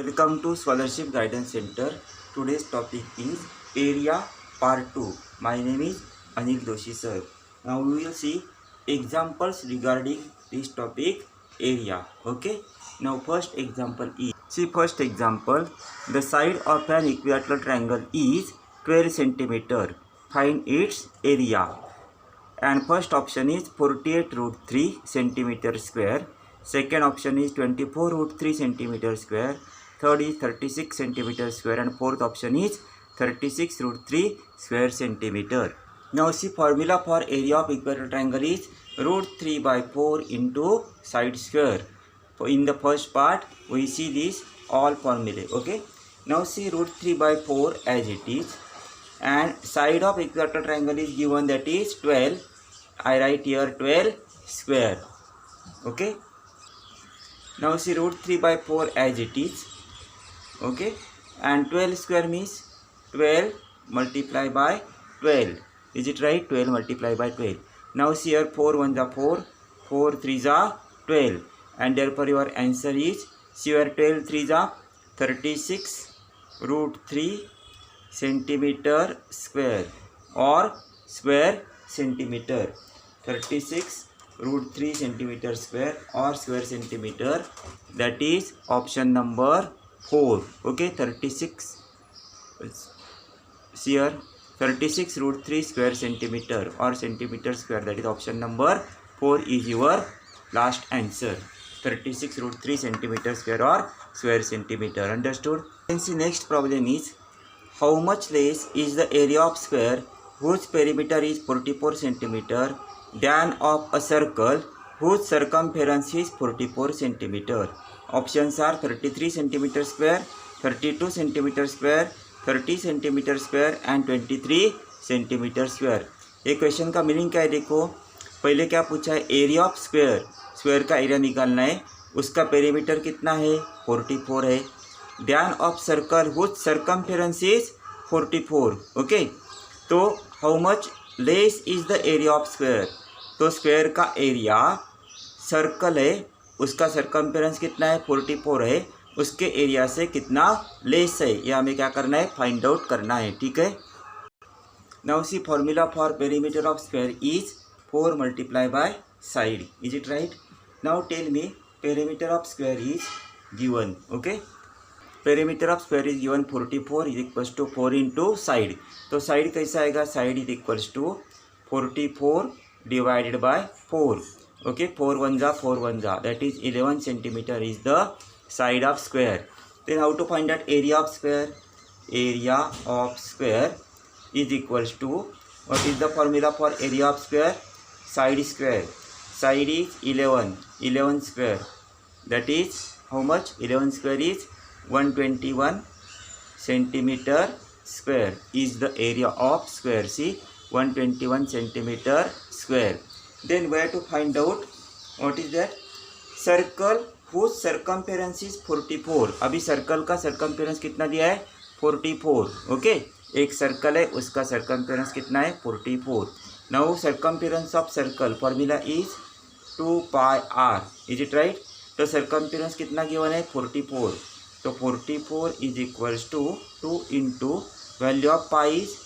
Welcome to Scholarship Guidance Center. Today's topic is Area Part 2. My name is Anil Doshi sir. Now we will see examples regarding this topic area. Okay. Now first example is, first example, the side of an equilateral triangle is 12 centimeter. Find its area. And first option is 48 root 3 centimeter square. Second option is 24 root 3 centimeter square. Third is 36 centimeter square. And fourth option is 36 root 3 square centimeter. Now see, formula for area of equilateral triangle is root 3 by 4 into side square. So in the first part we see this all formulae. Okay. Now see, root 3 by 4 as it is. And side of equilateral triangle is given, that is 12. I write here 12 square. Okay. Now see, root 3 by 4 as it is. Okay. And 12 square means 12 multiplied by 12. Is it right? 12 multiplied by 12. Now see here, 4 1 are 4. 4 3 are 12. And therefore your answer is, see here, 12 3 are 36 root 3 centimeter square or square centimeter. 36 root 3 centimeter square or square centimeter. That is option number 4. Okay, 36. See here, 36 root 3 square centimeter or centimeter square. That is option number 4 is your last answer. 36 root 3 centimeter square or square centimeter. Understood? Then see, next problem is, how much less is the area of square whose perimeter is 44 centimeter than of a circle whose circumference is 44 centimeter? Options are 33 centimeter square, 32 centimeter square, 30 centimeter square and 23 centimeter square. ये question का meaning क्या है? देखो, पहले क्या पूछा है, area of square. Square का एरिया निकालना है, उसका पेरीमीटर कितना है? 44 है. ध्यान of circle whose circumference is 44. Okay. तो how much less is the area of square? तो स्क्वायर का एरिया, सर्कल है उसका सर्कमफेरेंस कितना है? 44 है. उसके एरिया से कितना लेस है, ये हमें क्या करना है? फाइंड आउट करना है. ठीक है. Now see, formula for perimeter of square is 4 multiplied by side. Is it right? Now tell me, perimeter of square is given. Okay. Perimeter of square is given 44 is equals to 4 into side. तो side कैसा आएगा? Side is equals to 44 divided by 4. Okay. 4 1 जा 4 1 जा. That is 11 centimeter is the side of square. Then how to find out area of square? Area of square is equals to, what is the formula for area of square? Side square. Side is 11 square. That is how much? 11 square is 121 centimeter square is the area of square. See, 121 centimeter square. Then where to find out? What is that? Circle whose circumference is 44. अभी circle का circumference कितना दिया है? 44. Okay. एक circle है, उसका circumference कितना है? 44. Now circumference of circle formula is 2 pi r. Is it right? तो सर्कमफेरेंस कितना गिवन है? 44. तो 44 is equals to 2 into value of pi is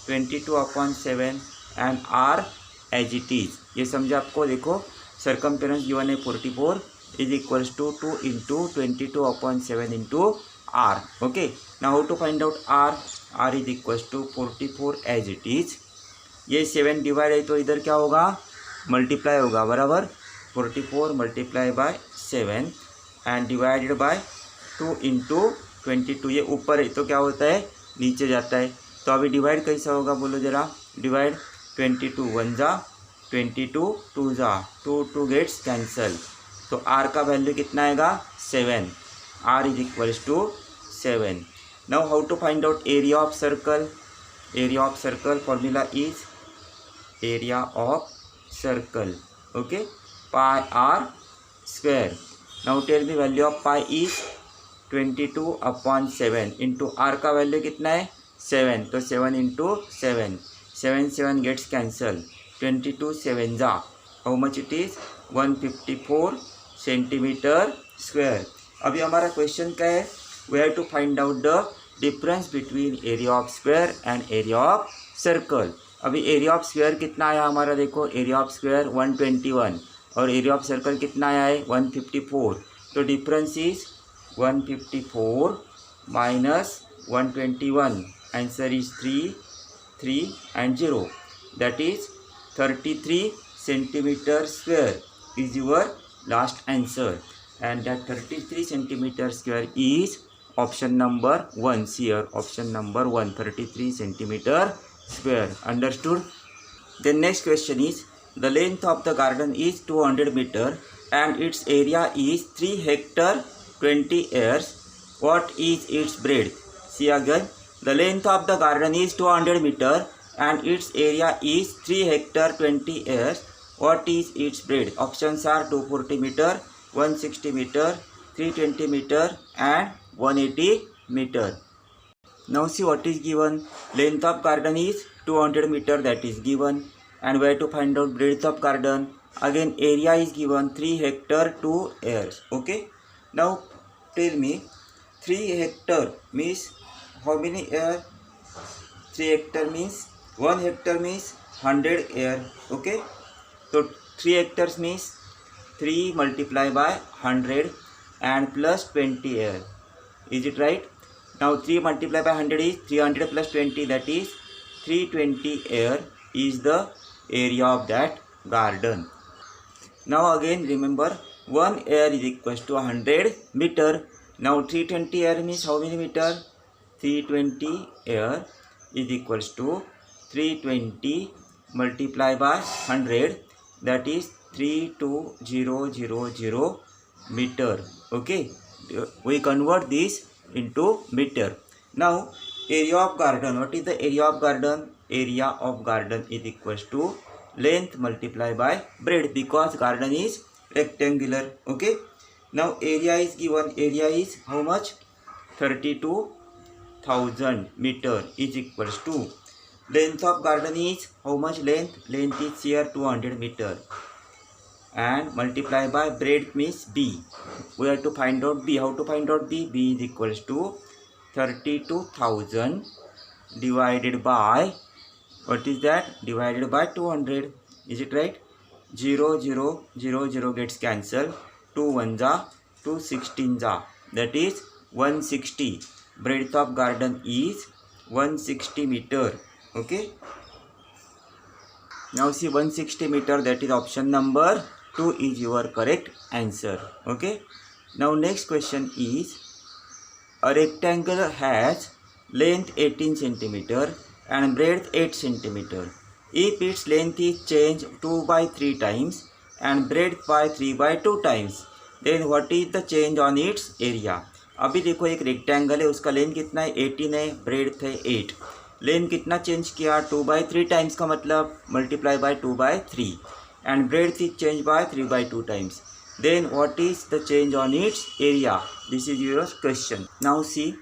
22/7 and r as it is. ये समझा आपको? देखो, सर्कमफेरेंस गिवन है 44 is equals to 2 into 22/7 into r. Okay. Now how to find out r? r is equals to 44 as it is. ये 7 divide है तो इधर क्या होगा? मल्टीप्लाई होगा. बराबर. 44 multiply by 7 and divided by 2 into 22. ये ऊपर है तो क्या होता है? नीचे जाता है. तो अभी डिवाइड कैसा होगा बोलो जरा? डिवाइड 22 1 जा 22 2 जा 2 2 गेट्स कैंसल. तो r का वैल्यू कितना आएगा? 7. r is equals to 7. Now how to find out area of circle? Area of circle formula is area of circle. Okay. Pi r square. Now tell me, value of pi is 22/7 into r का value कितना है? 7. तो 7 into 7. 7 gets cancel. 22 7 जा. How much it is? 154 centimetre square. अभी हमारा question क्या है? We have to find out the difference between area of square and area of circle. अभी एरिया ऑफ स्क्वायर कितना आया हमारा, देखो एरिया ऑफ स्क्वायर 121 और एरिया ऑफ सर्कल कितना आया है 154। तो difference is 154 minus 121, answer is 3, 3 and 0, that is 33 centimeter square is your last answer, and that 33 centimeter square is option number 1 here, option number 1, 33 centimeter square. Understood? The next question is, the length of the garden is 200 meter and its area is 3 hectare 20 acres. What is its breadth? See again, the length of the garden is 200 meter and its area is 3 hectare 20 acres. What is its breadth? Options are 240 meter, 160 meter, 320 meter and 180 meter. Now see what is given. Length of garden is 200 meter, that is given, and where to find out breadth of garden. Again area is given 3 hectare 2 acres. Okay. Now tell me 3 hectare means how many acre? 3 hectare means 1 hectare means 100 acre. Okay. So 3 hectares means 3 multiplied by 100 and plus 20 acre. Is it right? Now 3 multiplied by 100 is 300 plus 20, that is 320 acre is the area of that garden. Now again remember 1 acre is equals to 100 meter. Now 320 acre means how many meter? 320 acre is equals to 320 multiplied by 100, that is 32000 meter. Okay, we convert this into meter. Now area of garden, what is the area of garden? Area of garden is equals to length multiplied by breadth, because garden is rectangular. Okay, now area is given, area is how much? 32,000 meter is equals to length of garden is how much? Length is here 200 meter and multiply by breadth means b. We have to find out b. How to find out b? B is equals to 32,000 divided by, what is that? Divided by 200. Is it right? 0 0 0 0 gets cancelled. 2 1 ja, 2 16 ja, that is 160. Breadth of garden is 160 meter. Okay, now see 160 meter, that is option number 2 is your correct answer. Okay, now next question is, a rectangle has length 18 centimeter and breadth 8 centimeter. If its length is changed 2 by 3 times and breadth by 3 by 2 times, then what is the change on its area? अभी देखो एक rectangle है, उसका length कितना है 18 है, breadth है 8. Length कितना चेंज किया 2 by 3 टाइम्स, का मतलब multiply by 2 by 3, and breadth is change by 3 by 2 times. Then what is the change on its area? This is your question. Now see,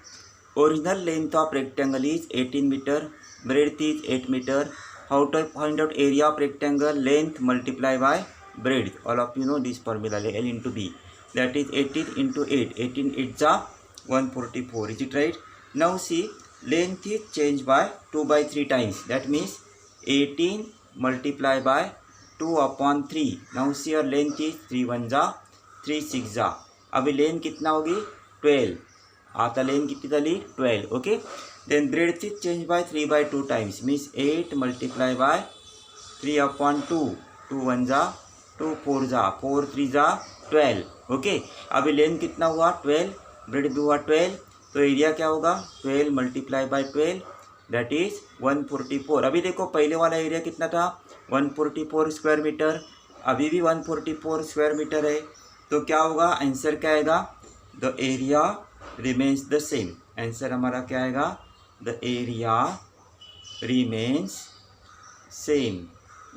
original length of rectangle is 18 metre, breadth is 8 metre. How to find out area of rectangle? Length multiply by breadth. All of you know this formula, L into B, that is 18 into 8. 18 8 ja 144. Is it right? Now see, length is changed by 2 by 3 times, that means 18 multiplied by 2 upon 3. Now see, your length is 3 1 ja 3 6 ja. अभी length कितना होगी 12. आता length कितनी चली 12. Okay, then breadth is changed by 3 by 2 times, means 8 multiplied by 3 upon 2. 2 1 जा 2 4 जा 4 3 जा 12. Okay, अभी लेंथ कितना हुआ 12, ब्रेड भी हुआ 12, तो एरिया क्या होगा 12 मल्टीप्लाई बाय 12, दैट इज 144. अभी देखो पहले वाला एरिया कितना था 144 स्क्वायर मीटर, अभी भी 144 स्क्वायर मीटर है. तो क्या होगा, आंसर क्या आएगा? The area remains the same. Answer हमारा क्या आएगा? The area remains same.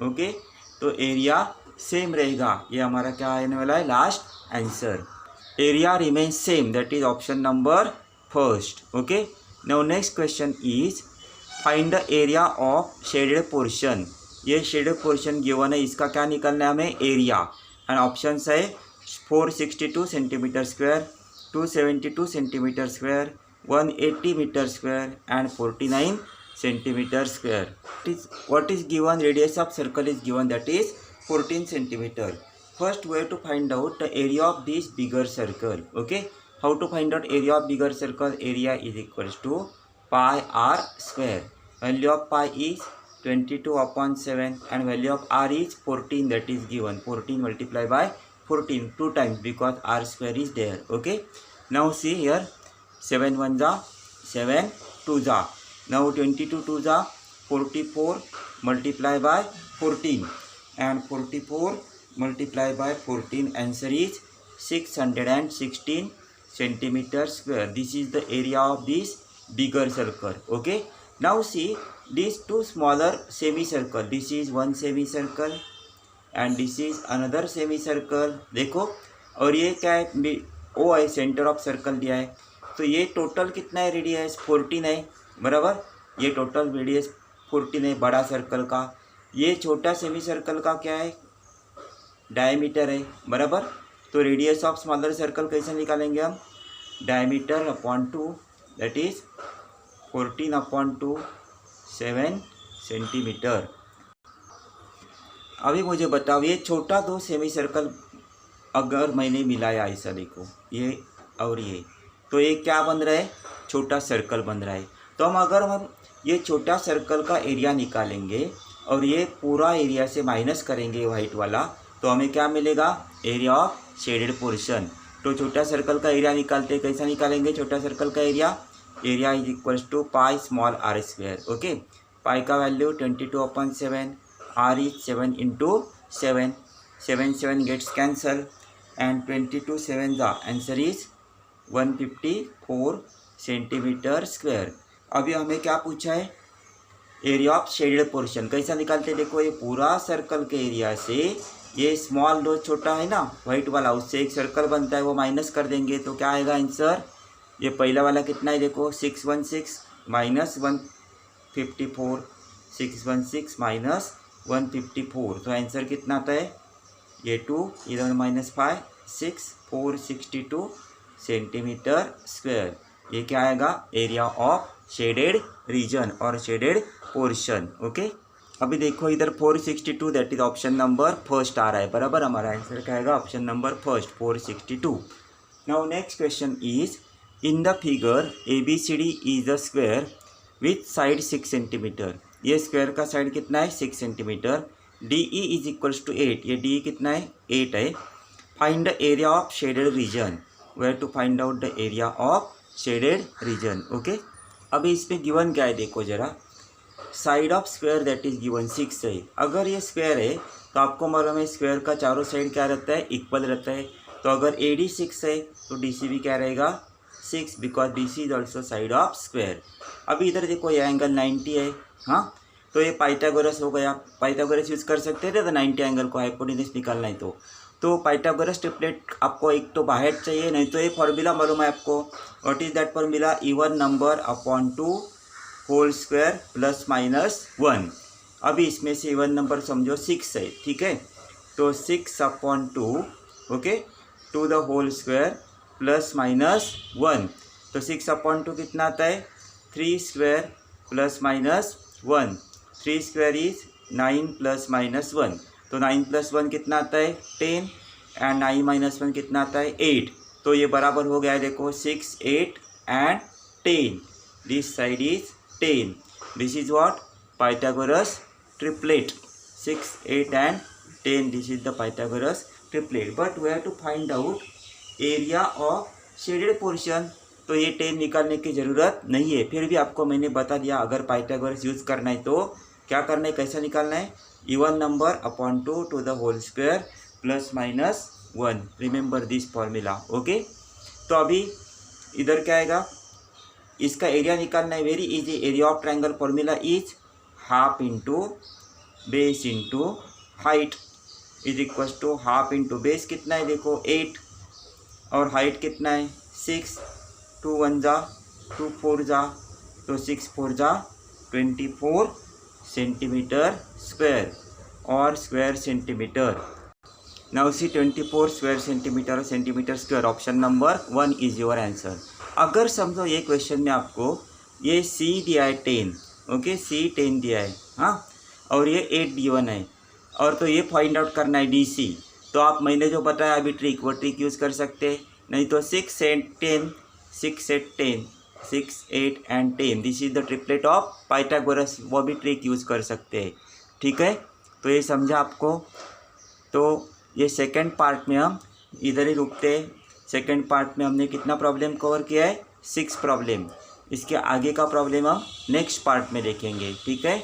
Okay, तो एरिया सेम रहेगा. ये हमारा क्या आने वाला है? Last answer. Area remains same, that is option number first. Okay, now next question is, find the area of shaded portion. ये शेडेड पोर्शन गिवन है, इसका क्या निकलना है हमें? एरिया. एंड ऑप्शन है 462 centimetre square, 272 centimeter square, 180 meter square and 49 centimeter square. What is given? Radius of circle is given, that is 14 centimeter. First we have to find out the area of this bigger circle. Okay, how to find out area of bigger circle? Area is equals to pi r square. Value of pi is 22/7 and value of r is 14, that is given. 14 multiplied by 14 2 times because r square is there. Okay, now see here, 7 1 ja 7 2 ja. Now 22 2 ja 44 multiplied by 14 and 44 multiplied by 14, answer is 616 centimeter square. This is the area of this bigger circle. Okay, now see these two smaller semicircle. This is one semicircle and this is another semicircle. देखो, और ये क्या है? ओ है, centre of circle दिया है. तो ये टोटल कितना है? रेडियस 14 है, बराबर. ये टोटल रेडियस 14 है बड़ा सर्कल का. ये छोटा सेमी सर्कल का क्या है? डायमीटर है, बराबर. तो रेडियस ऑफ स्मॉलर सर्कल कैसे निकालेंगे हम? Diameter upon 2, that is 14/2, 7 centimetre. अभी मुझे बताओ, ये छोटा दो सेमी सर्कल अगर मैंने मिलाया ऐसा, देखो ये और ये, तो ये क्या बन रहा है? छोटा सर्कल बन रहा है. तो हम ये छोटा सर्कल का एरिया निकालेंगे और ये पूरा एरिया से माइनस करेंगे वाइट वाला, तो हमें क्या मिलेगा? Area of shaded portion. तो छोटा सर्कल का एरिया निकालते, कैसा निकालेंगे छोटा सर्कल का area? Area is equals to pi small r square. Okay, pi का value 22/7, r is 7 × 7, 7 gets cancel and 22 7 the answer is 154 centimetre square. अभी हमें क्या पूछा है? Area of shaded portion. कैसा निकालते? देखो, ये पूरा सर्कल के एरिया से ये स्मॉल दो छोटा है ना वाइट वाला, उससे एक सर्कल बनता है, वो माइनस कर देंगे तो क्या आएगा आंसर? ये पहला वाला कितना है? देखो 616 माइनस 154, 616 माइनस 154, तो आंसर कितना आता है? ये 2 इधर -5 6 462 सेंटीमीटर स्क्वायर. ये क्या आएगा? एरिया ऑफ शेडेड रीजन और शेडेड पोर्शन. ओके, अभी देखो इधर 462, that is option number first आ रहा है, बराबर. हमारा आंसर क्या आएगा? Option number first 462. Now next question is, in the figure ABCD is a square with side 6 centimetre. ये स्क्वायर का साइड कितना है? 6 centimetre. DE is equals to 8. ये DE कितना है? 8 है. Find the area of shaded region. We have to find out the area of shaded region. Okay, अभी इसमें गिवन क्या है? देखो जरा, side of square that is given 6 है. अगर ये स्क्वायर है तो आपको मालूम है स्क्वायर का चारों साइड क्या रहता है? इक्वल रहता है. तो अगर AD 6 है तो DC भी क्या रहेगा? 6, because DC is also side of square. अभी इधर देखो, ये एंगल 90 है. हाँ, तो ये पाइथागोरस हो गया. पाइथागोरस यूज़ कर सकते थे तो 90 एंगल को हाइपोटेन्यूस निकालना है. तो पाइथागोरस ट्रिपलेट आपको एक तो बाहर चाहिए, नहीं तो ये फॉर्मूला मालूम है आपको. What is that formula? Even number upon 2 whole square plus minus 1. अभी इसमें से इवन नंबर समझो 6 है, ठीक है. तो 6/2, okay, 2 the whole square plus minus 1. तो 6/2 कितना आता है? 3 square plus minus 1. 3 square is 9 plus minus 1. तो 9 + 1 कितना आता है? 10 एंड 9 - 1 कितना आता है? 8. तो ये बराबर हो गया है. देखो 6 8 and 10. This side is 10. This is what? Pythagoras triplet. 6 8 and 10. This is the Pythagoras triplet. But we have to find out area of shaded portion. तो ये 10 निकालने की ज़रूरत नहीं है. फिर भी आपको मैंने बता दिया, अगर पाइथागोरस यूज़ करना है तो क्या करना है, कैसा निकालना है? Even number upon 2 to the whole square plus minus 1. Remember this formula. Okay, तो अभी इधर क्या आएगा? इसका एरिया निकालना है. Very easy. Area of triangle formula is half into base into height is equal to half into base कितना है? देखो 8 और हाइट कितना है? 6. 2 1 जा 2 4 जा, तो 6 4 जा 24 सेंटीमीटर स्क्वायर और square centimetre. Now see 24 square centimetre centimetre square, option number 1 is your answer. अगर समझो ये क्वेश्चन में आपको ये सी दिया है 10, ओके, सी 10 दिया है, हाँ, और ये 8 D1 है, और तो ये फाइंड आउट करना है DC, तो आप मैंने जो बताया अभी ट्रिक, वो ट्रिक यूज़ कर सकते हैं। नहीं तो 6 8 10, 6 8 10, 6 8 and 10, this is the triplet of Pythagoras, वो भी ट्रिक यूज़ कर सकते हैं। ठीक है, तो ये समझा आपको। तो ये सेकंड पार्ट में हम इधर ही रुकते हैं। सेकंड पार्ट में हमने कितना प्रॉब्लम कवर किया है? 6 प्रॉब्लम। इसके आगे का प्रॉब्लम हम नेक्स्ट पार्ट में देखेंगे। ठीक है।